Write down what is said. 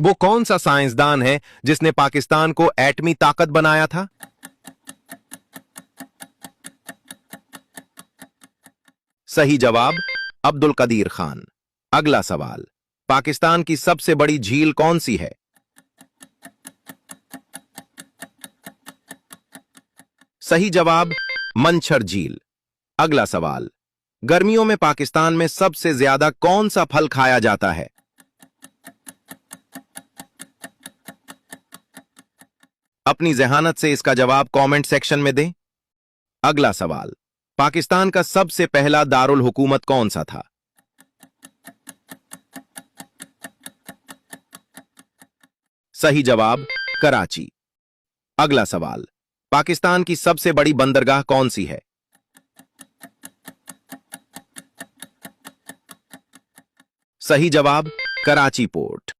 वो कौन सा साइंसदान है जिसने पाकिस्तान को एटमी ताकत बनाया था? सही जवाब अब्दुल कदीर खान। अगला सवाल, पाकिस्तान की सबसे बड़ी झील कौन सी है? सही जवाब मंछर झील। अगला सवाल, गर्मियों में पाकिस्तान में सबसे ज्यादा कौन सा फल खाया जाता है? अपनी जहानत से इसका जवाब कमेंट सेक्शन में दें। अगला सवाल, पाकिस्तान का सबसे पहला दारुल हुकूमत कौन सा था? सही जवाब कराची। अगला सवाल, पाकिस्तान की सबसे बड़ी बंदरगाह कौन सी है? सही जवाब कराची पोर्ट।